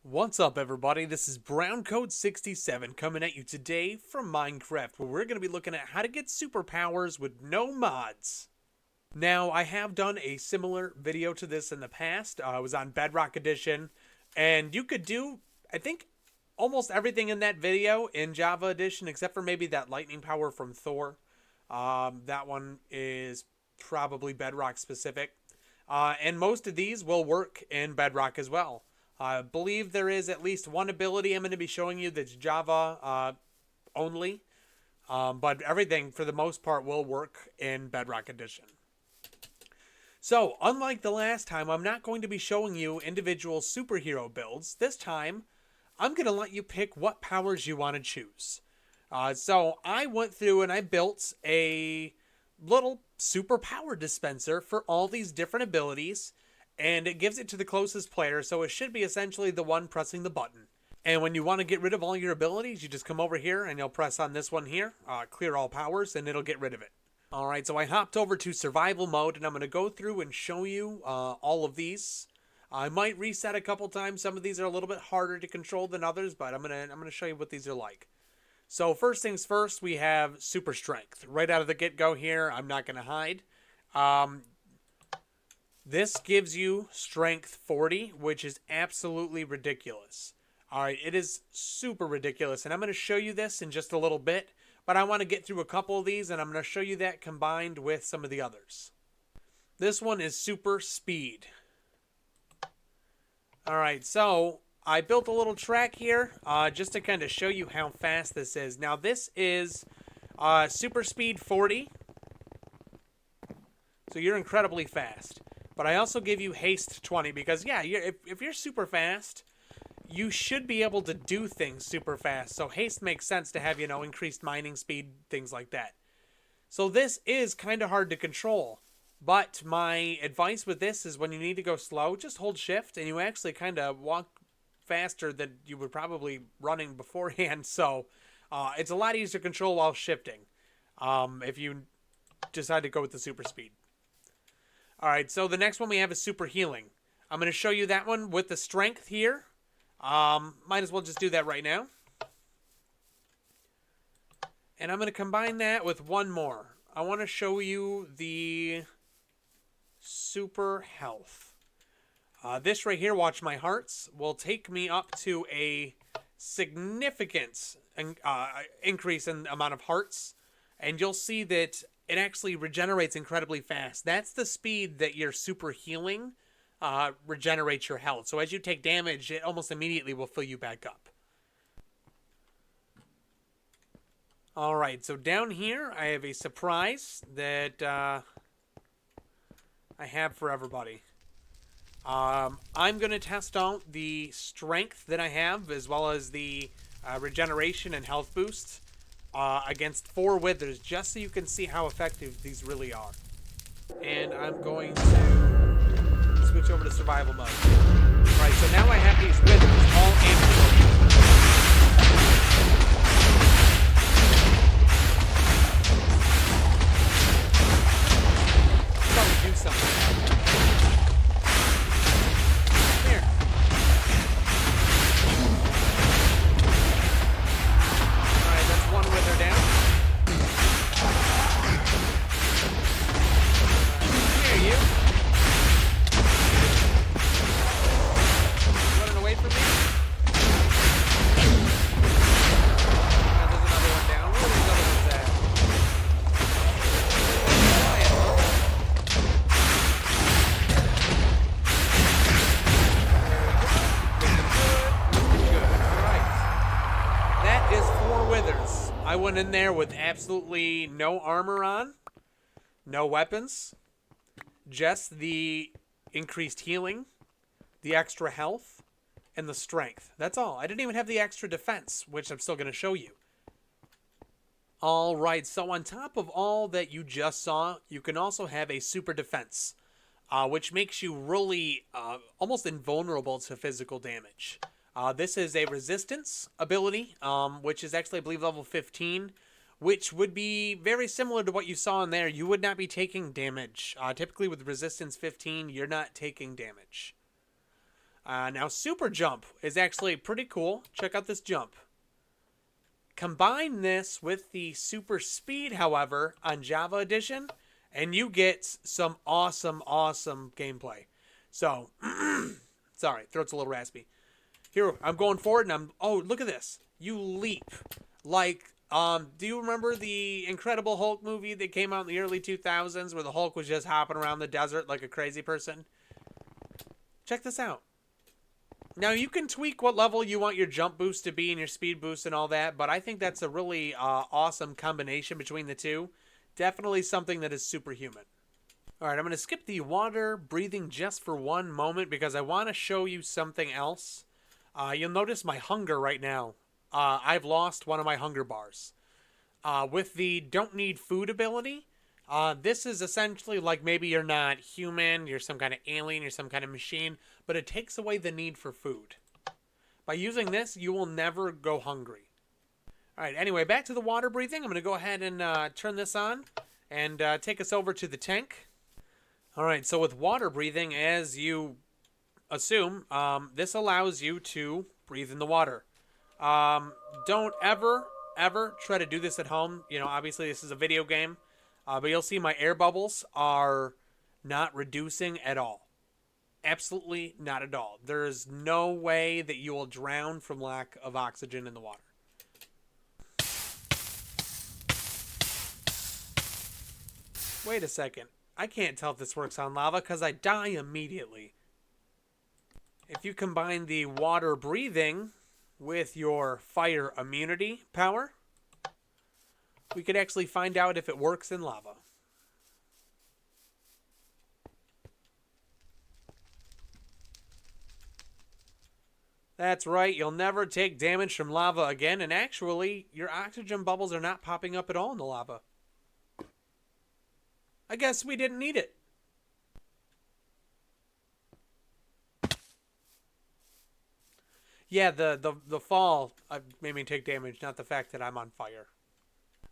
What's up, everybody? This is BrownCode67 coming at you today from Minecraft, where we're going to be looking at how to get superpowers with no mods. Now, I have done a similar video to this in the past. It was on Bedrock Edition, and you could do, I think, almost everything in that video in Java Edition, except for maybe that lightning power from Thor. That one is probably Bedrock specific. And most of these will work in Bedrock as well. I believe there is at least one ability I'm going to be showing you that's Java only. But everything, for the most part, will work in Bedrock Edition. So, unlike the last time, I'm not going to be showing you individual superhero builds. This time, I'm going to let you pick what powers you want to choose. So, I went through and I built a little superpower dispenser for all these different abilities, and it gives it to the closest player, so it should be essentially the one pressing the button. And when you want to get rid of all your abilities, you just come over here and you'll press on this one here, clear all powers, and it'll get rid of it. Alright, so I hopped over to survival mode, and I'm going to go through and show you all of these. I might reset a couple times. Some of these are a little bit harder to control than others, but I'm gonna show you what these are like. So first things first, we have super strength. Right out of the get-go here, I'm not going to hide. This gives you strength 40, which is absolutely ridiculous. Alright, it is super ridiculous, and I'm going to show you this in just a little bit, but I want to get through a couple of these, and I'm going to show you that combined with some of the others. This one is super speed. Alright, so I built a little track here just to kind of show you how fast this is. Now, this is super speed 40, so you're incredibly fast. But I also give you haste 20 because, yeah, if you're super fast, you should be able to do things super fast. So haste makes sense to have, increased mining speed, things like that. So this is kind of hard to control. But my advice with this is when you need to go slow, just hold shift and you actually kind of walk faster than you were probably running beforehand. So it's a lot easier to control while shifting if you decide to go with the super speed. Alright, so the next one we have is super healing. I'm going to show you that one with the strength here. Might as well just do that right now. And I'm going to combine that with one more. I want to show you the super health. This right here, watch my hearts, will take me up to a significant increase in the amount of hearts. And you'll see that it actually regenerates incredibly fast. That's the speed that your super healing regenerates your health. So as you take damage, it almost immediately will fill you back up. Alright, so down here, I have a surprise that I have for everybody. I'm going to test out the strength that I have, as well as the regeneration and health boost against 4 withers, just so you can see how effective these really are. And I'm going to switch over to survival mode. Alright, so now I have these withers all aiming. Probably do something. Here. Alright, that's one wither down. Here, you. Running away from me? There's another one down. Where are these other ones at? That is 4 withers. I went in there with absolutely no armor on, no weapons, just the increased healing, the extra health, and the strength. That's all. I didn't even have the extra defense, which I'm still going to show you. Alright, so on top of all that you just saw, you can also have a super defense, which makes you really almost invulnerable to physical damage. This is a resistance ability, which is actually, I believe, level 15, which would be very similar to what you saw in there. You would not be taking damage. Typically with resistance 15, you're not taking damage. Now, super jump is actually pretty cool. Check out this jump. Combine this with the super speed, however, on Java Edition, and you get some awesome, awesome gameplay. So, sorry, throat's a little raspy. Here, I'm going forward, and oh, look at this. You leap. Like, do you remember the Incredible Hulk movie that came out in the early 2000s where the Hulk was just hopping around the desert like a crazy person? Check this out. Now, you can tweak what level you want your jump boost to be and your speed boost and all that, but I think that's a really awesome combination between the two. Definitely something that is superhuman. All right, I'm going to skip the water breathing just for one moment because I want to show you something else. You'll notice my hunger right now. I've lost one of my hunger bars. With the don't need food ability, this is essentially like maybe you're not human, you're some kind of alien, you're some kind of machine, but it takes away the need for food. By using this, you will never go hungry. All right, anyway, back to the water breathing. I'm going to go ahead and turn this on and take us over to the tank. All right, so with water breathing, as you assume, this allows you to breathe in the water. Don't ever try to do this at home. You know, obviously this is a video game, but you'll see my air bubbles are not reducing at all. Absolutely not at all. There is no way that you will drown from lack of oxygen in the water. Wait a second. I can't tell if this works on lava because I die immediately. If you combine the water breathing with your fire immunity power, we could actually find out if it works in lava. That's right, you'll never take damage from lava again, and actually, your oxygen bubbles are not popping up at all in the lava. I guess we didn't need it. Yeah, the fall made me take damage, not the fact that I'm on fire.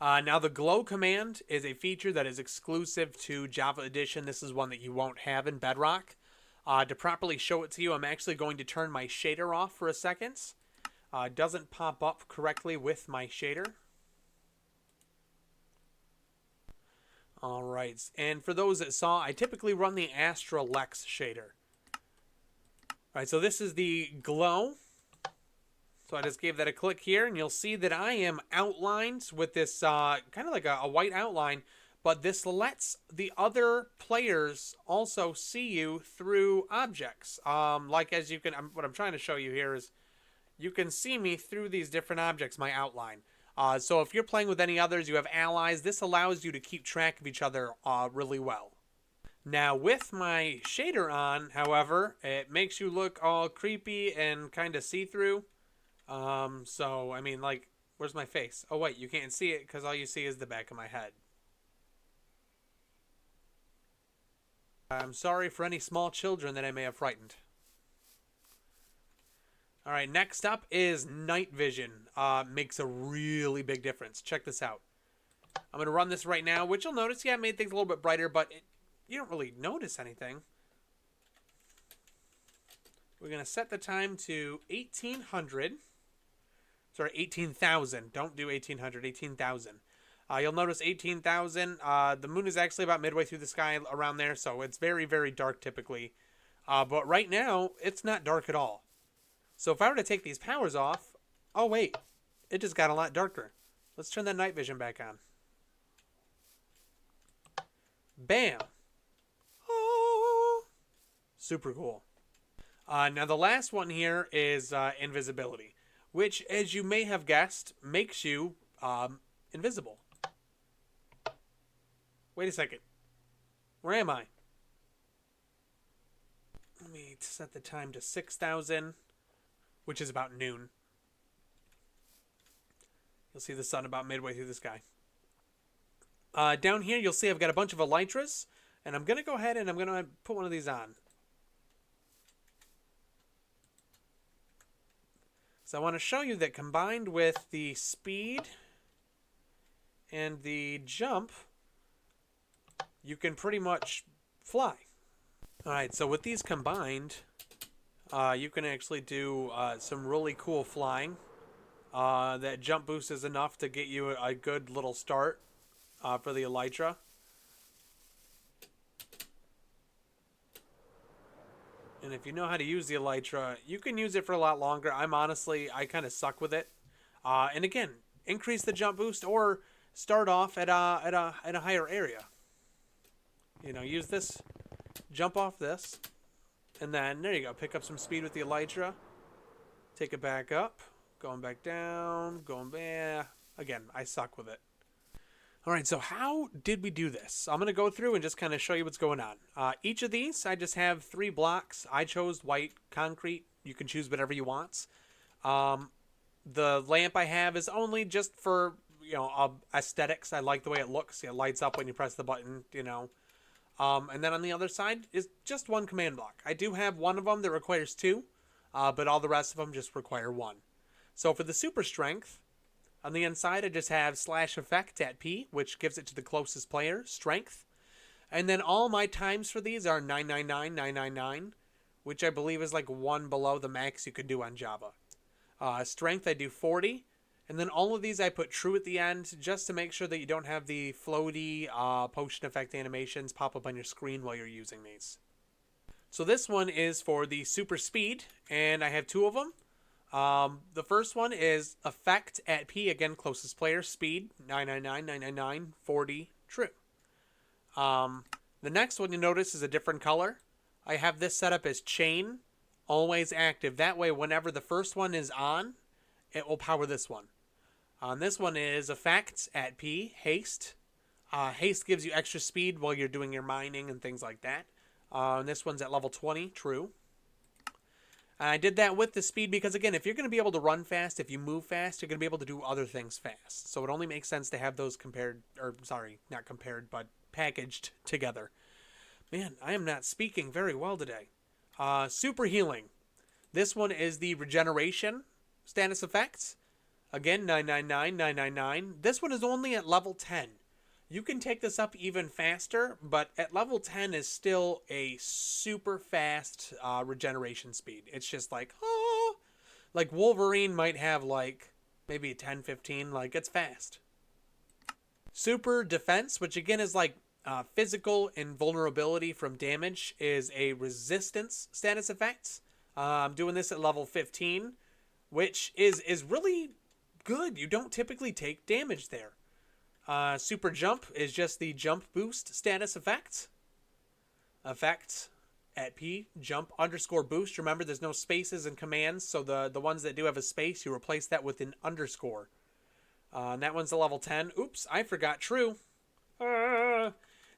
Now, the glow command is a feature that is exclusive to Java Edition. This is one that you won't have in Bedrock. To properly show it to you, I'm actually going to turn my shader off for a second. It doesn't pop up correctly with my shader. All right, and for those that saw, I typically run the Astra Lex shader. All right, so this is the glow. So I just gave that a click here, and you'll see that I am outlined with this kind of like a white outline, but this lets the other players also see you through objects. Like as you can, what I'm trying to show you here is you can see me through these different objects, my outline. So if you're playing with any others, you have allies, this allows you to keep track of each other really well. Now, with my shader on, however, it makes you look all creepy and kind of see-through. So, I mean, like, where's my face? Oh, wait, you can't see it because all you see is the back of my head. I'm sorry for any small children that I may have frightened. All right, next up is night vision. Makes a really big difference. Check this out. I'm going to run this right now, which you'll notice, yeah, it made things a little bit brighter, but you don't really notice anything. We're going to set the time to 1800. Sorry, 18,000. Don't do 1800, 18,000. You'll notice 18,000. The moon is actually about midway through the sky around there, so it's very, very dark typically. But right now, it's not dark at all. So if I were to take these powers off, oh wait, it just got a lot darker. Let's turn that night vision back on. Bam! Oh, super cool. Now the last one here is invisibility, which, as you may have guessed, makes you invisible. Wait a second. Where am I? Let me set the time to 6,000, which is about noon. You'll see the sun about midway through the sky. Down here, you'll see I've got a bunch of elytras, and I'm going to go ahead and I'm going to put one of these on. So I want to show you that combined with the speed and the jump, you can pretty much fly. All right, so with these combined, You can actually do some really cool flying. That jump boost is enough to get you a good little start for the elytra. And if you know how to use the elytra, you can use it for a lot longer. I kind of suck with it. And again, increase the jump boost or start off at a higher area. You know, use this, jump off this, and then there you go. Pick up some speed with the elytra. Take it back up, going back down, going back. Again, I suck with it. All right, so how did we do this? I'm going to go through and just kind of show you what's going on. Each of these, I just have 3 blocks. I chose white concrete. You can choose whatever you want. The lamp I have is only just for, aesthetics. I like the way it looks. It lights up when you press the button, And then on the other side is just 1 command block. I do have one of them that requires 2, but all the rest of them just require 1. So for the super strength, on the inside, I just have /effect at P, which gives it to the closest player, strength. And then all my times for these are 999, 999, which I believe is like 1 below the max you could do on Java. Strength, I do 40. And then all of these I put true at the end just to make sure that you don't have the floaty potion effect animations pop up on your screen while you're using these. So this one is for the super speed, and I have 2 of them. The first one is effect at P, again, closest player, speed, 999, 999, 40, true. The next one you notice is a different color. I have this set up as chain, always active. That way, whenever the first one is on, it will power this one. This one is effect at P, haste. Haste gives you extra speed while you're doing your mining and things like that. And this one's at level 20, true. I did that with the speed because, again, if you're going to be able to run fast, if you move fast, you're going to be able to do other things fast. So it only makes sense to have those not compared, but packaged together. Man, I am not speaking very well today. Super healing. This one is the regeneration status effects. Again, 999, 999. This one is only at level 10. You can take this up even faster, but at level 10 is still a super fast regeneration speed. It's just like Wolverine might have like maybe 10, 15, like it's fast. Super defense, which again is like physical invulnerability from damage, is a resistance status effect. I'm doing this at level 15, which is really good. You don't typically take damage there. Super jump is just the jump boost status effect. Effect at P, jump _ boost. Remember, there's no spaces in commands, so the ones that do have a space, you replace that with an underscore. And that one's a level 10. Oops, I forgot true.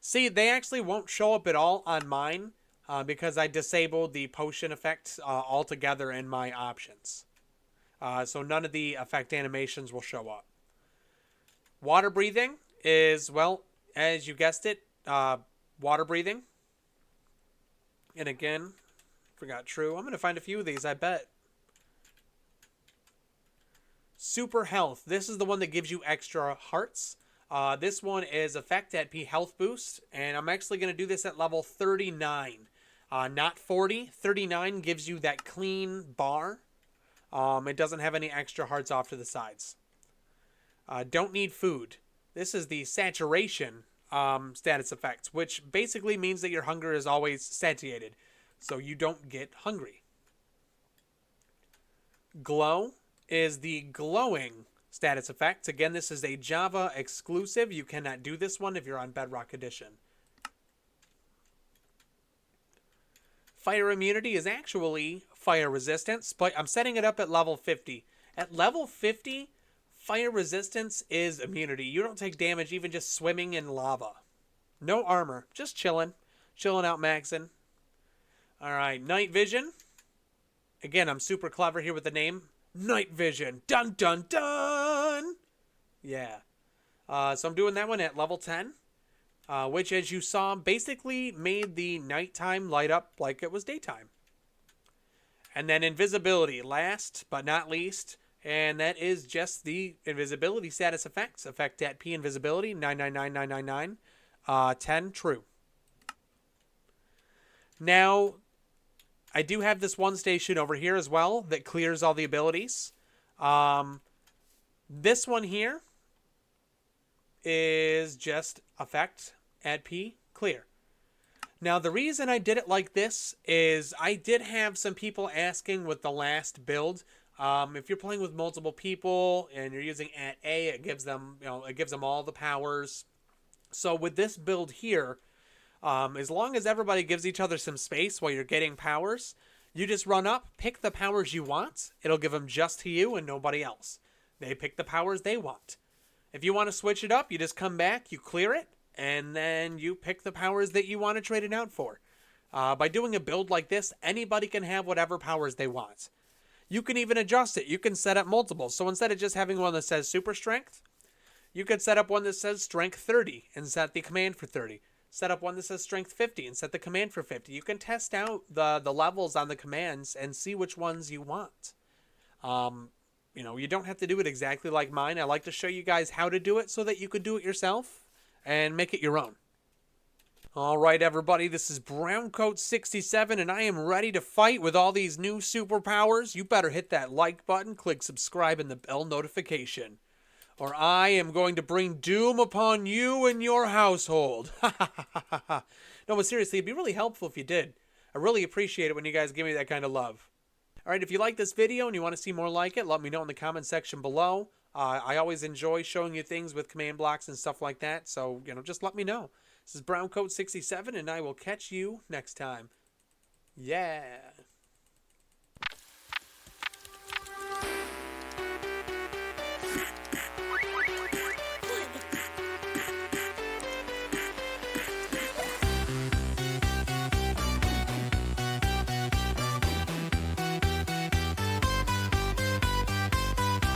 See, they actually won't show up at all on mine because I disabled the potion effect altogether in my options. So none of the effect animations will show up. Water breathing is, well, as you guessed it, water breathing. And again, forgot true. I'm going to find a few of these, I bet. Super health. This is the one that gives you extra hearts. This one is effect at P, health boost. And I'm actually going to do this at level 39. Not 40. 39 gives you that clean bar. It doesn't have any extra hearts off to the sides. Don't need food. This is the saturation status effects, which basically means that your hunger is always satiated, so you don't get hungry. Glow is the glowing status effects. Again, this is a Java exclusive. You cannot do this one if you're on Bedrock Edition. Fire immunity is actually fire resistance, but I'm setting it up at level 50. At level 50, fire resistance is immunity. You don't take damage even just swimming in lava. No armor, just chilling. Chilling out maxing. Alright, night vision. Again, I'm super clever here with the name. Night vision. Dun dun dun! Yeah. So I'm doing that one at level 10. Which, as you saw, basically made the nighttime light up like it was daytime. And then invisibility, last but not least. And that is just the invisibility status effects. Effect at P, invisibility, 999999. 10, true. Now, I do have this one station over here as well that clears all the abilities. Um, this one here is just effect, add P, clear. Now, the reason I did it like this is I did have some people asking with the last build. If you're playing with multiple people and you're using at A, it gives them, it gives them all the powers. So with this build here, as long as everybody gives each other some space while you're getting powers, you just run up, pick the powers you want. It'll give them just to you and nobody else. They pick the powers they want. If you want to switch it up, you just come back, you clear it, and then you pick the powers that you want to trade it out for. By doing a build like this, anybody can have whatever powers they want. You can even adjust it. You can set up multiple. So instead of just having one that says super strength, you could set up one that says strength 30 and set the command for 30. Set up one that says strength 50 and set the command for 50. You can test out the levels on the commands and see which ones you want. You don't have to do it exactly like mine. I like to show you guys how to do it so that you could do it yourself and make it your own. All right, everybody, this is Browncoat67, and I am ready to fight with all these new superpowers. You better hit that like button, click subscribe, and the bell notification, or I am going to bring doom upon you and your household. No, but seriously, it'd be really helpful if you did. I really appreciate it when you guys give me that kind of love. All right, if you like this video and you want to see more like it, let me know in the comment section below. I always enjoy showing you things with command blocks and stuff like that, so, just let me know. This is Browncoat67, and I will catch you next time. Yeah.